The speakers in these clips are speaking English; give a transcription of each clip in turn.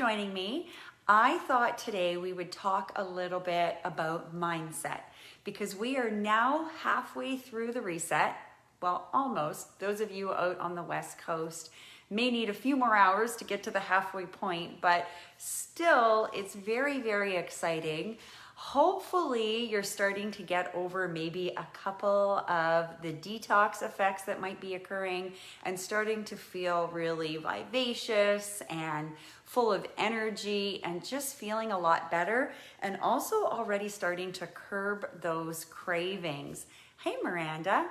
joining me. I thought today we would talk a little bit about mindset because we are now halfway through the reset. Well, almost. Those of you out on the West Coast may need a few more hours to get to the halfway point, but still it's very, very exciting. Hopefully you're starting to get over maybe a couple of the detox effects that might be occurring and starting to feel really vivacious and full of energy and just feeling a lot better, and also already starting to curb those cravings. Hey, Miranda.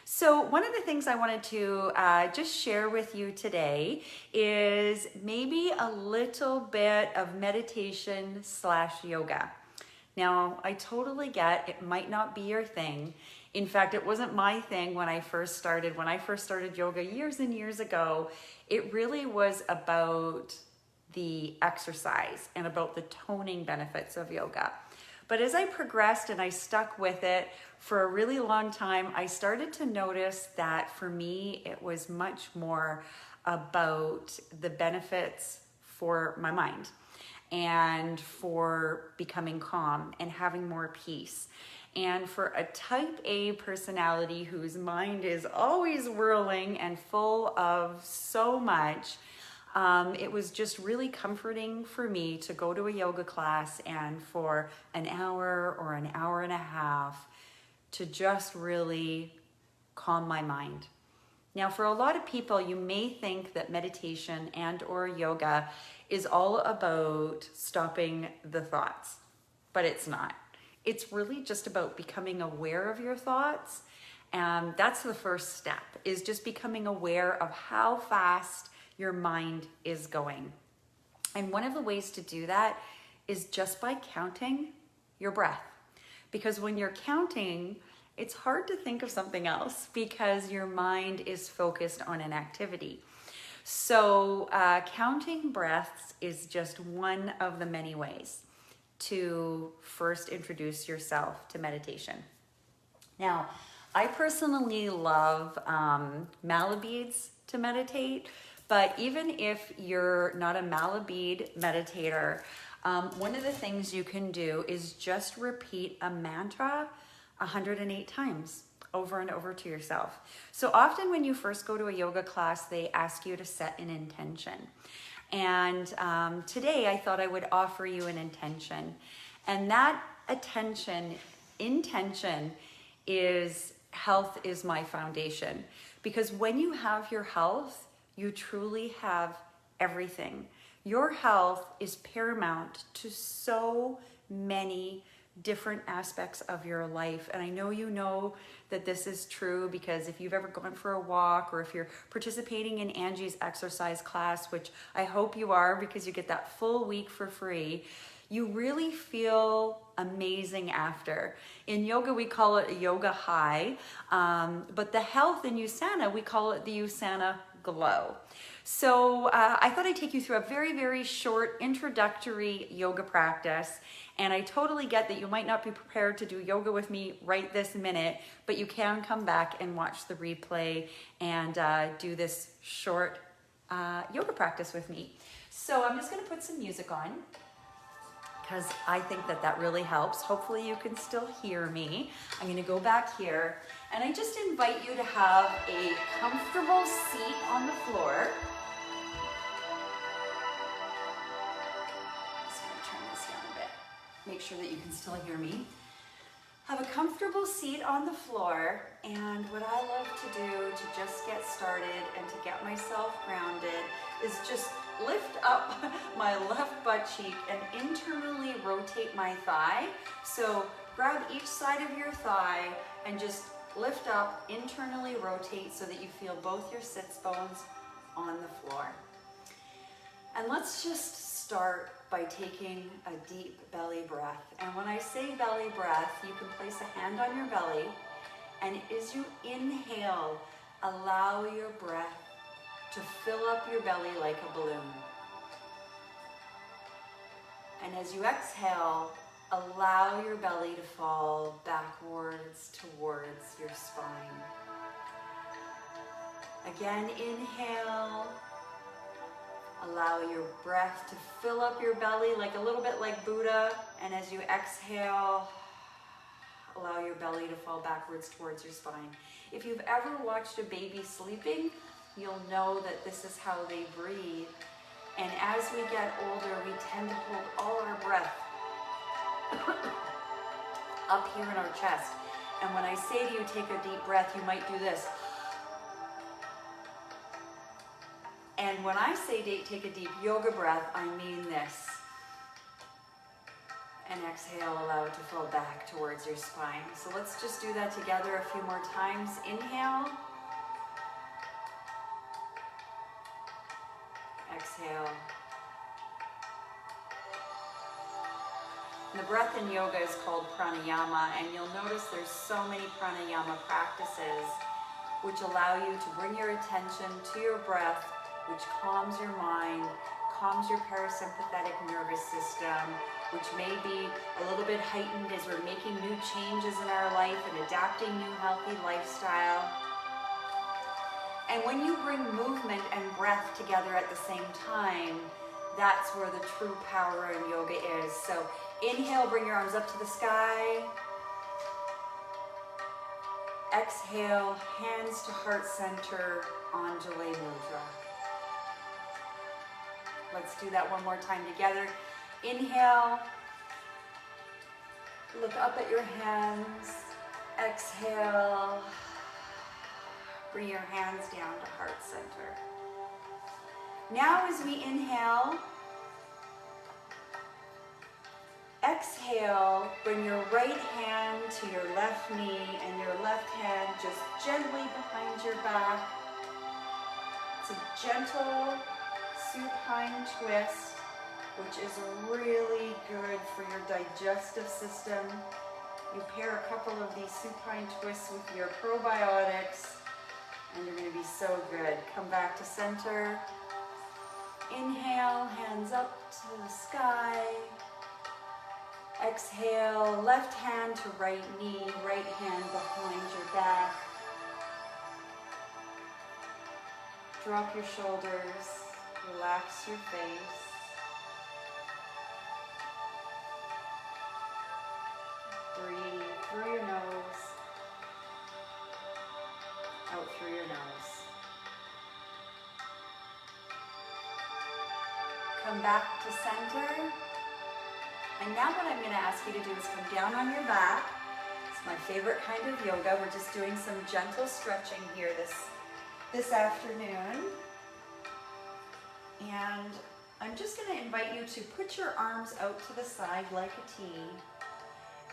So one of the things I wanted to just share with you today is maybe a little bit of meditation / yoga. Now, I totally get it might not be your thing. In fact, it wasn't my thing when I first started. When I first started yoga years and years ago, it really was about the exercise and about the toning benefits of yoga. But as I progressed and I stuck with it for a really long time, I started to notice that for me, it was much more about the benefits for my mind and for becoming calm and having more peace. And for a type A personality whose mind is always whirling and full of so much, it was just really comforting for me to go to a yoga class and for an hour or an hour and a half to just really calm my mind. Now, for a lot of people, you may think that meditation and or yoga is all about stopping the thoughts, but it's not. It's really just about becoming aware of your thoughts. And that's the first step, is just becoming aware of how fast your mind is going. And one of the ways to do that is just by counting your breath. Because when you're counting, it's hard to think of something else because your mind is focused on an activity. So counting breaths is just one of the many ways to first introduce yourself to meditation. Now, I personally love Malabeads to meditate, but even if you're not a Malabead meditator, one of the things you can do is just repeat a mantra 108 times over and over to yourself. So often when you first go to a yoga class, they ask you to set an intention. And today I thought I would offer you an intention. And that intention is health is my foundation. Because when you have your health, you truly have everything. Your health is paramount to so many different aspects of your life. And I know you know that this is true because if you've ever gone for a walk or if you're participating in Angie's exercise class, which I hope you are because you get that full week for free, you really feel amazing after. In yoga, we call it a yoga high, but the health in Usana, we call it the Usana glow. So I thought I'd take you through a very, very short introductory yoga practice. And I totally get that you might not be prepared to do yoga with me right this minute, but you can come back and watch the replay and do this short yoga practice with me. So I'm just gonna put some music on because I think that that really helps. Hopefully you can still hear me. I'm gonna go back here and I just invite you to have a comfortable seat on the floor. Make sure that you can still hear me. Have a comfortable seat on the floor, and what I love to do to just get started and to get myself grounded is just lift up my left butt cheek and internally rotate my thigh. So grab each side of your thigh and just lift up, internally rotate so that you feel both your sits bones on the floor. And let's just start by taking a deep belly breath. And when I say belly breath, you can place a hand on your belly, and as you inhale, allow your breath to fill up your belly like a balloon. And as you exhale, allow your belly to fall backwards towards your spine. Again, inhale. Allow your breath to fill up your belly like a little bit like Buddha. And as you exhale, allow your belly to fall backwards towards your spine. If you've ever watched a baby sleeping, you'll know that this is how they breathe. And as we get older, we tend to hold all our breath up here in our chest. And when I say to you, take a deep breath, you might do this. And when I say take a deep yoga breath, I mean this. And exhale, allow it to fall back towards your spine. So let's just do that together a few more times. Inhale. Exhale. And the breath in yoga is called Pranayama, and you'll notice there's so many Pranayama practices which allow you to bring your attention to your breath, which calms your mind, calms your parasympathetic nervous system, which may be a little bit heightened as we're making new changes in our life and adapting new healthy lifestyle. And when you bring movement and breath together at the same time, that's where the true power in yoga is. So inhale, bring your arms up to the sky. Exhale, hands to heart center, Anjali Mudra. Let's do that one more time together. Inhale, look up at your hands. Exhale, bring your hands down to heart center. Now as we inhale, exhale, bring your right hand to your left knee and your left hand just gently behind your back. It's a gentle supine twist, which is really good for your digestive system. You pair a couple of these supine twists with your probiotics, and you're going to be so good. Come back to center. Inhale, hands up to the sky. Exhale, left hand to right knee, right hand behind your back. Drop your shoulders, relax your face. Breathe through your nose, out through your nose. Come back to center. And now what I'm going to ask you to do is come down on your back. It's my favorite kind of yoga. We're just doing some gentle stretching here this afternoon. And I'm just going to invite you to put your arms out to the side like a T.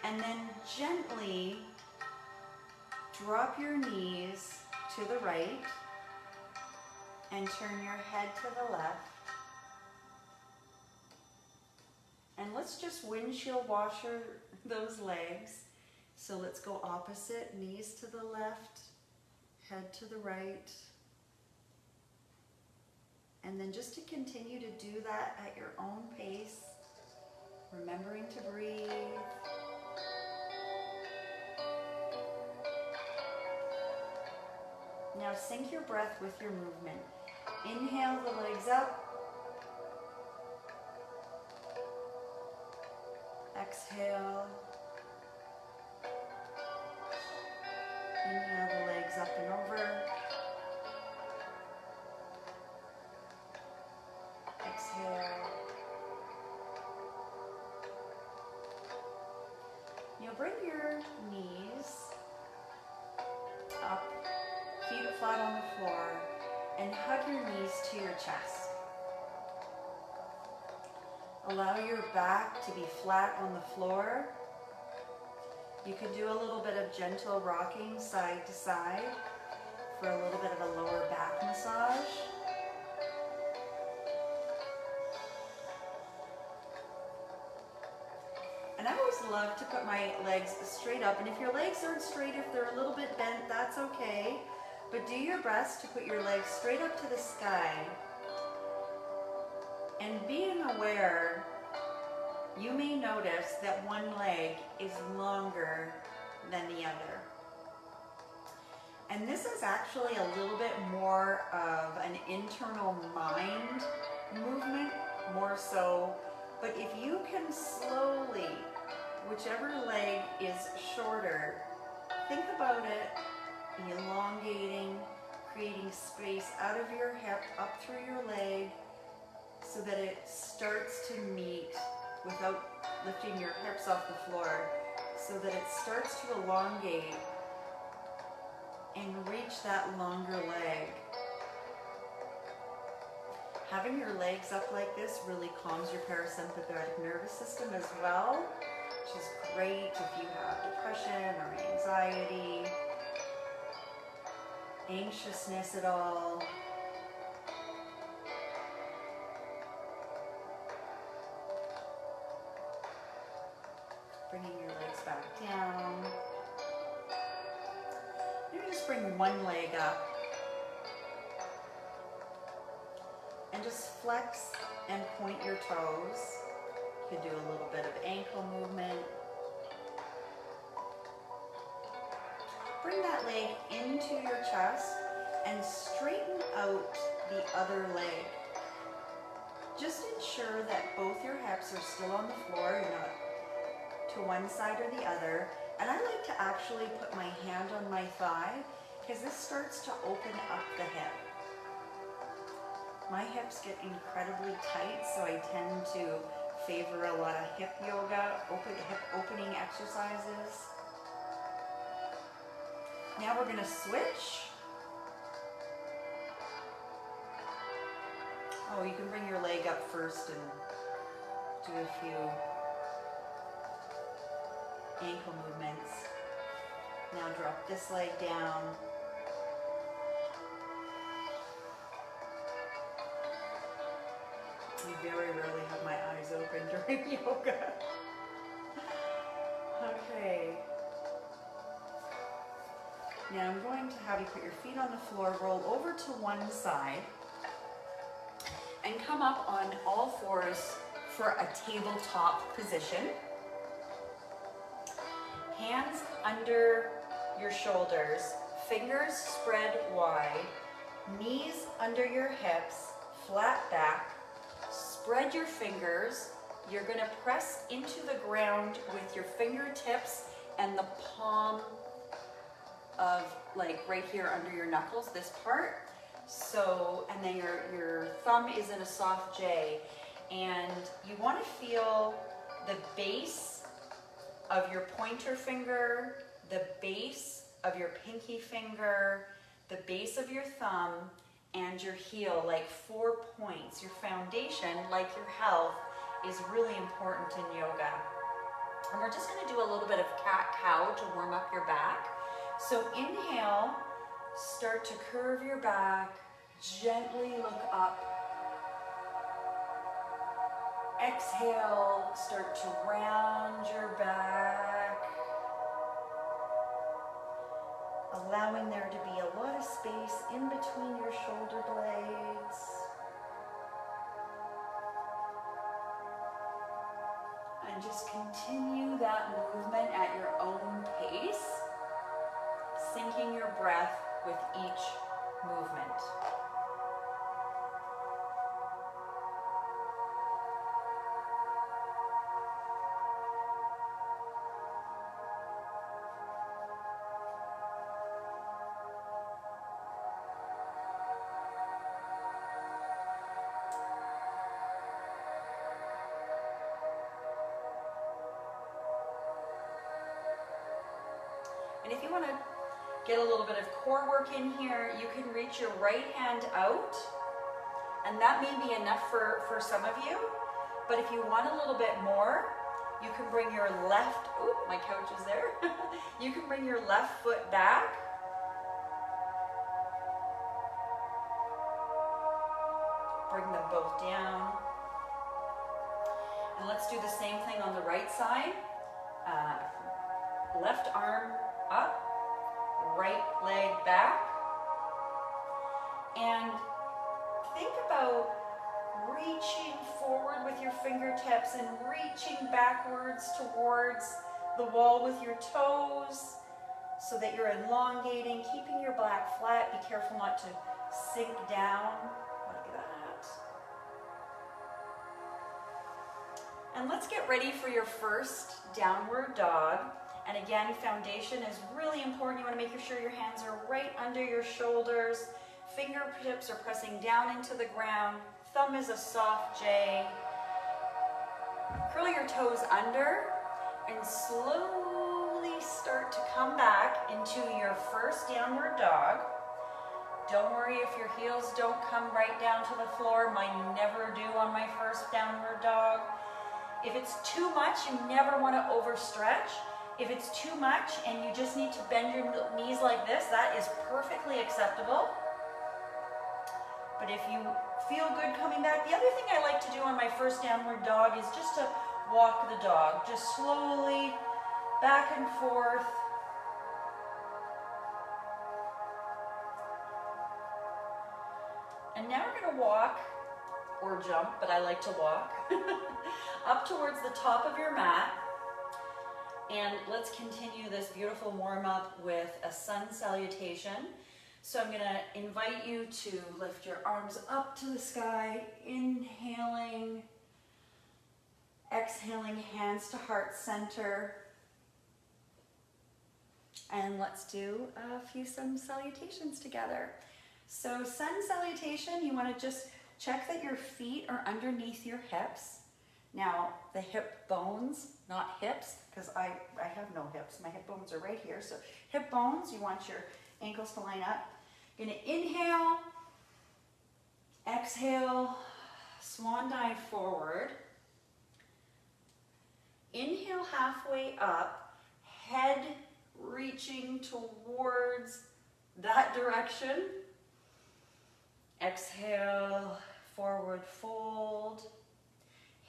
And then gently drop your knees to the right and turn your head to the left. And let's just windshield washer those legs. So let's go opposite, knees to the left, head to the right. And then just to continue to do that at your own pace, remembering to breathe. Now sync your breath with your movement. Inhale the legs up. Exhale. Inhale the legs up and over. Exhale. You'll bring your knees up, feet flat on the floor, and hug your knees to your chest. Allow your back to be flat on the floor. You can do a little bit of gentle rocking side to side for a little bit of a lower back massage. And I always love to put my legs straight up. And if your legs aren't straight, if they're a little bit bent, that's okay. But do your best to put your legs straight up to the sky. And being aware, you may notice that one leg is longer than the other. And this is actually a little bit more of an internal mind movement more so, but if you can slowly, whichever leg is shorter, think about it elongating, creating space out of your hip up through your leg so that it starts to meet without lifting your hips off the floor, so that it starts to elongate and reach that longer leg. Having your legs up like this really calms your parasympathetic nervous system as well, which is great if you have depression or anxiety, anxiousness at all. Bringing your legs back down. Maybe just bring one leg up. And just flex and point your toes. You could do a little bit of ankle movement. Bring that leg into your chest and straighten out the other leg. Just ensure that both your hips are still on the floor, you're not to one side or the other. And I like to actually put my hand on my thigh because this starts to open up the hip. My hips get incredibly tight, so I tend to favor a lot of hip yoga, hip opening exercises. Now we're going to switch. Oh, you can bring your leg up first and do a few ankle movements. Now drop this leg down. I very rarely have my eyes open during yoga. Okay. Now I'm going to have you put your feet on the floor, roll over to one side, and come up on all fours for a tabletop position. Hands under your shoulders, fingers spread wide, knees under your hips, flat back. Spread your fingers. You're going to press into the ground with your fingertips and the palm of, like, right here under your knuckles, this part. So, and then your thumb is in a soft J. And you want to feel the base of your pointer finger, the base of your pinky finger, the base of your thumb, and your heel, like 4 points. Your foundation, like your health, is really important in yoga. And we're just going to do a little bit of cat-cow to warm up your back. So inhale, start to curve your back, gently look up. Exhale, start to round your back. Allowing there to be a lot of space in between your shoulder blades. And just continue that movement at your own pace, syncing your breath with each movement. And if you want to get a little bit of core work in here, you can reach your right hand out, and that may be enough for some of you. But if you want a little bit more, you can bring your left, ooh, my couch is there. You can bring your left foot back. Bring them both down. And let's do the same thing on the right side. Left arm up, right leg back. And think about reaching forward with your fingertips and reaching backwards towards the wall with your toes so that you're elongating, keeping your back flat. Be careful not to sink down like that. And let's get ready for your first downward dog. And again, foundation is really important. You want to make sure your hands are right under your shoulders. Fingertips are pressing down into the ground. Thumb is a soft J. Curl your toes under and slowly start to come back into your first downward dog. Don't worry if your heels don't come right down to the floor. Mine never do on my first downward dog. If it's too much, you never want to overstretch. If it's too much and you just need to bend your knees like this, that is perfectly acceptable. But if you feel good coming back, the other thing I like to do on my first downward dog is just to walk the dog, just slowly back and forth. And now we're going to walk, or jump, but I like to walk, up towards the top of your mat. And let's continue this beautiful warm-up with a sun salutation. So I'm going to invite you to lift your arms up to the sky, inhaling, exhaling, hands to heart center. And let's do a few sun salutations together. So sun salutation, you want to just check that your feet are underneath your hips. Now, the hip bones, not hips, because I have no hips. My hip bones are right here. So hip bones, you want your ankles to line up. You're going to inhale, exhale, swan dive forward. Inhale halfway up, head reaching towards that direction. Exhale, forward fold.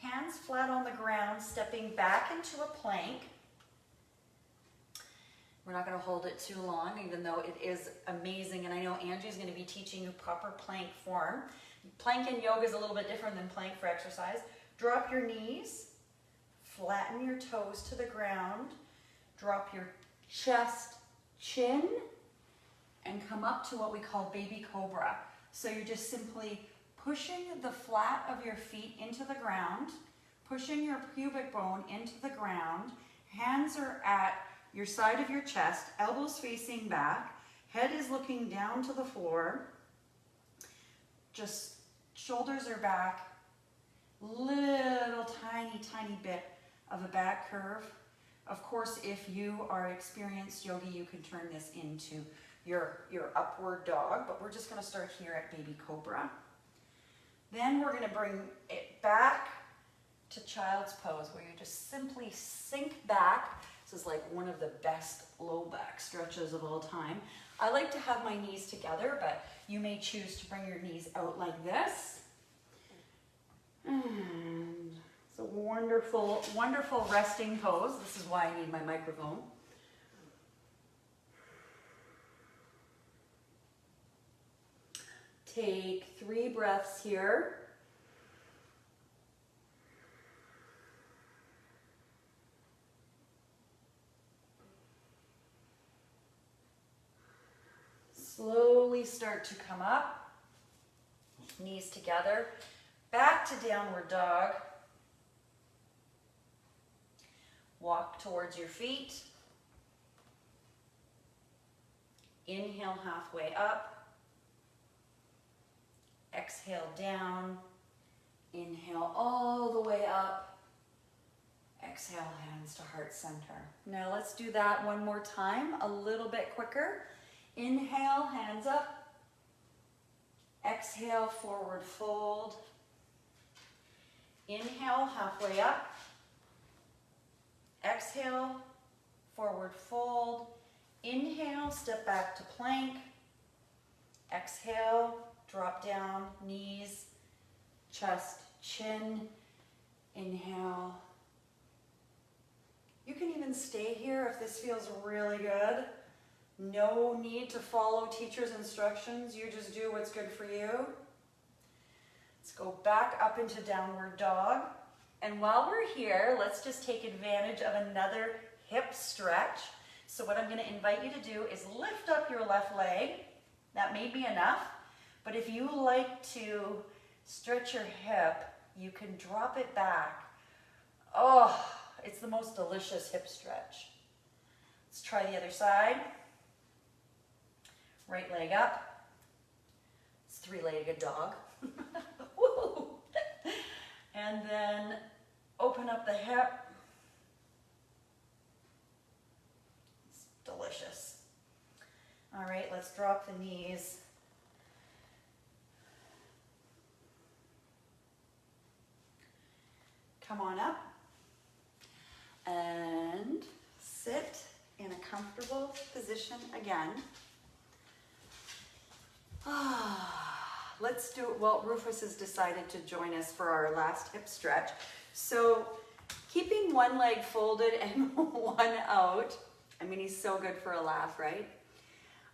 Hands flat on the ground, stepping back into a plank. We're not going to hold it too long, even though it is amazing. And I know Angie's going to be teaching you proper plank form. Plank in yoga is a little bit different than plank for exercise. Drop your knees, flatten your toes to the ground, drop your chest, chin, and come up to what we call baby cobra. So you're just simply pushing the flat of your feet into the ground, pushing your pubic bone into the ground. Hands are at your side of your chest, elbows facing back, head is looking down to the floor, just shoulders are back, little tiny bit of a back curve. Of course, if you are experienced yogi, you can turn this into your upward dog, but we're just going to start here at baby cobra. Then we're going to bring it back to child's pose, where you just simply sink back. This is like one of the best low back stretches of all time. I like to have my knees together, but you may choose to bring your knees out like this. And it's a wonderful, wonderful resting pose. This is why I need my microphone. Take 3 breaths here. Slowly start to come up, knees together, back to downward dog. Walk towards your feet. Inhale halfway up. Exhale down. Inhale all the way up. Exhale, hands to heart center. Now let's do that one more time, a little bit quicker. Inhale, hands up. Exhale, forward fold. Inhale, halfway up. Exhale, forward fold. Inhale, step back to plank. Exhale, drop down, knees, chest, chin. Inhale. You can even stay here if this feels really good. No need to follow teacher's instructions. You just do what's good for you. Let's go back up into downward dog. And while we're here, let's just take advantage of another hip stretch. So what I'm going to invite you to do is lift up your left leg. That may be enough. But if you like to stretch your hip, you can drop it back Oh, it's the most delicious hip stretch. Let's try the other side. Right leg up. It's three-legged dog. Woo! And then open up the hip. It's delicious. All right, let's drop the knees. Come on up and sit in a comfortable position again. Let's do it. Well, Rufus has decided to join us for our last hip stretch. So keeping one leg folded and one out. I mean, he's so good for a laugh, right?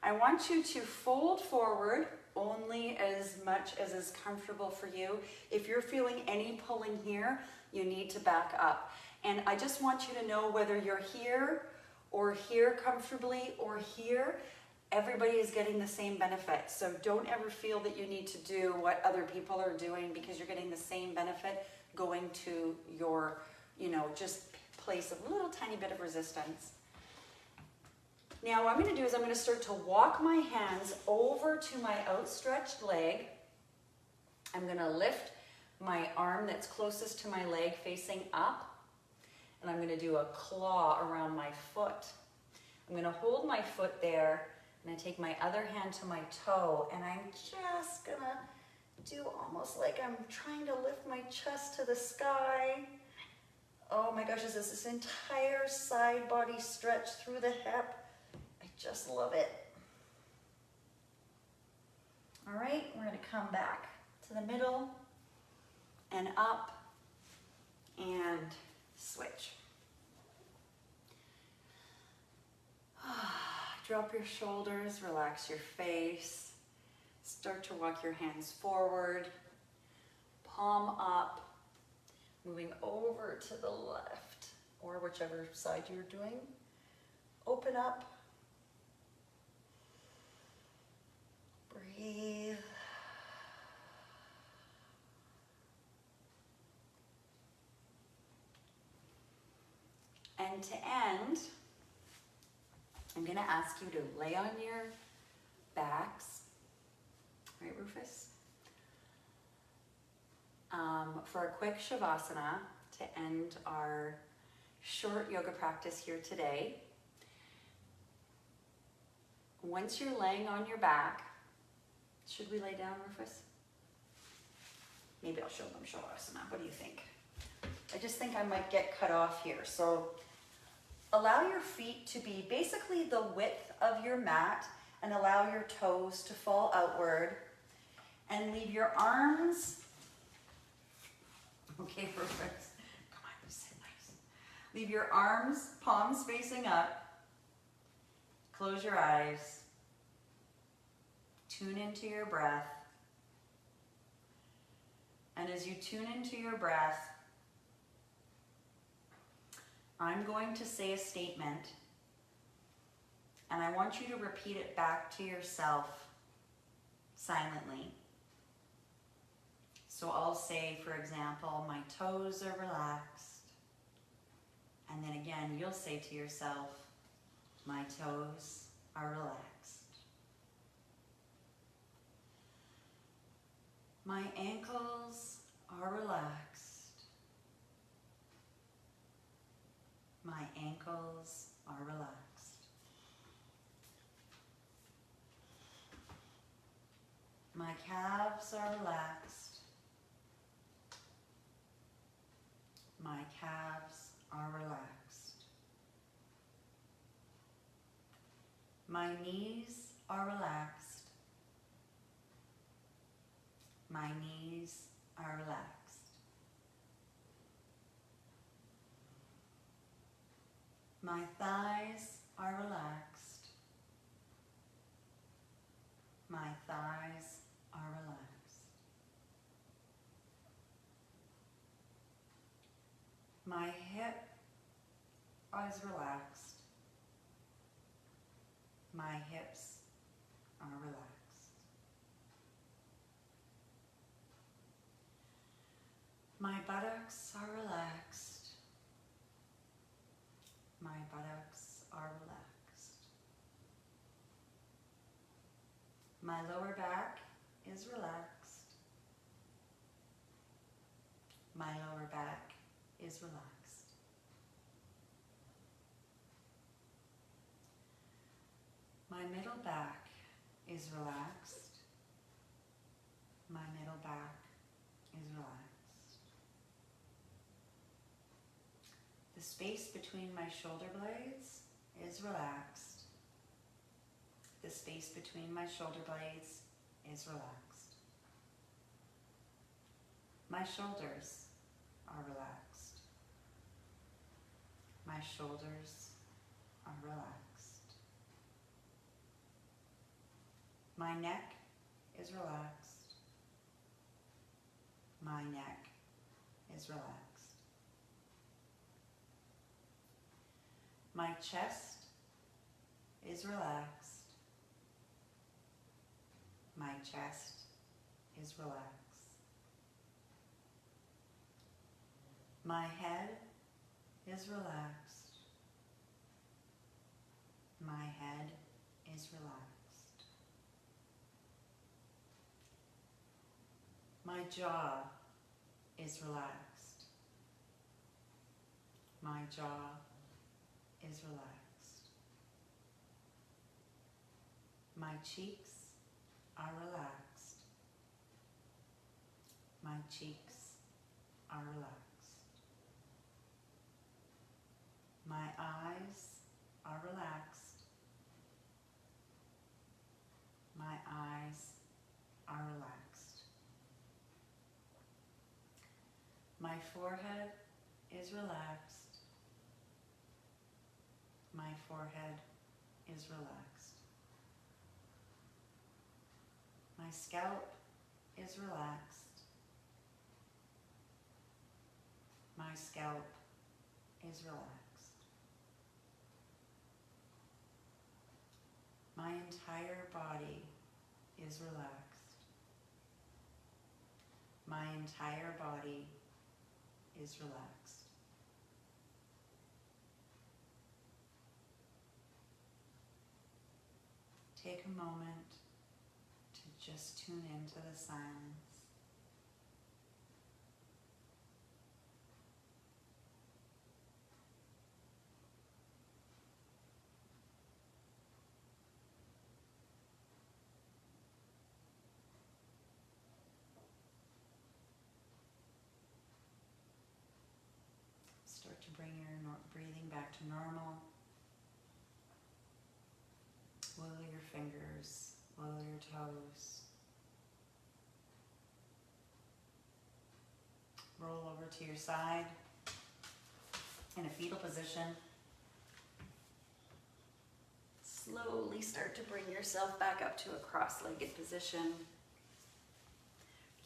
I want you to fold forward only as much as is comfortable for you. If you're feeling any pulling here, you need to back up. And I just want you to know whether you're here or here comfortably or here, everybody is getting the same benefit. So don't ever feel that you need to do what other people are doing, because you're getting the same benefit going to your, just place a little tiny bit of resistance. Now what I'm going to do is I'm going to start to walk my hands over to my outstretched leg. I'm going to lift my arm that's closest to my leg facing up, and I'm going to do a claw around my foot. I'm going to hold my foot there, and I take my other hand to my toe, and I'm just going to do almost like I'm trying to lift my chest to the sky. Oh my gosh, this entire side body stretch through the hip. I just love it. All right, we're going to come back to the middle and up and switch. Drop your shoulders, relax your face. Start to walk your hands forward, palm up, moving over to the left or whichever side you're doing. Open up. Breathe. And to end, I'm going to ask you to lay on your backs, right, Rufus? For a quick Shavasana to end our short yoga practice here today. Once you're laying on your back, should we lay down, Rufus? Maybe I'll show them Shavasana. What do you think? I just think I might get cut off here. So allow your feet to be basically the width of your mat, and allow your toes to fall outward, and leave your arms. Okay, perfect. Come on, sit nice. Leave your arms, palms facing up. Close your eyes. Tune into your breath. And as you tune into your breath, I'm going to say a statement, and I want you to repeat it back to yourself silently. So I'll say, for example, my toes are relaxed. And then again, you'll say to yourself, my toes are relaxed. My ankles are relaxed. My ankles are relaxed. My calves are relaxed. My calves are relaxed. My knees are relaxed. My knees are relaxed. My thighs are relaxed. My thighs are relaxed. My hip is relaxed. My hips are relaxed. My buttocks are relaxed. is relaxed. My middle back is relaxed. My middle back is relaxed. The space between my shoulder blades is relaxed. The space between my shoulder blades is relaxed. My shoulders are relaxed. My shoulders are relaxed. My neck is relaxed. My neck is relaxed. My chest is relaxed. My chest is relaxed. My head is relaxed. My head is relaxed. My jaw is relaxed. My jaw is relaxed. My cheeks are relaxed. My cheeks are relaxed. My eyes are relaxed. My eyes are relaxed. My forehead is relaxed. My forehead is relaxed. My scalp is relaxed. My scalp is relaxed. My entire body is relaxed. My entire body is relaxed. Take a moment to just tune into the silence. Start to bring your breathing back to normal. Wiggle your fingers, wiggle your toes. Roll over to your side in a fetal position. Slowly start to bring yourself back up to a cross-legged position,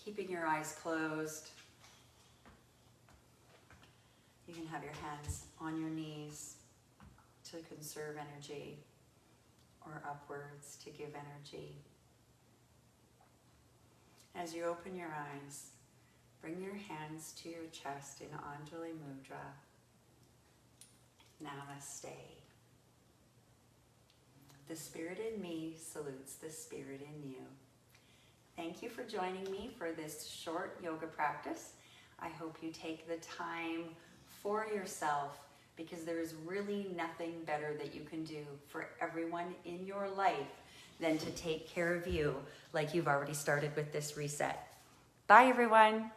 keeping your eyes closed. You can have your hands on your knees to conserve energy, or upwards to give energy. As you open your eyes, bring your hands to your chest in Anjali Mudra. Namaste. The spirit in me salutes the spirit in you. Thank you for joining me for this short yoga practice. I hope you take the time for yourself, because there is really nothing better that you can do for everyone in your life than to take care of you like you've already started with this reset. Bye, everyone.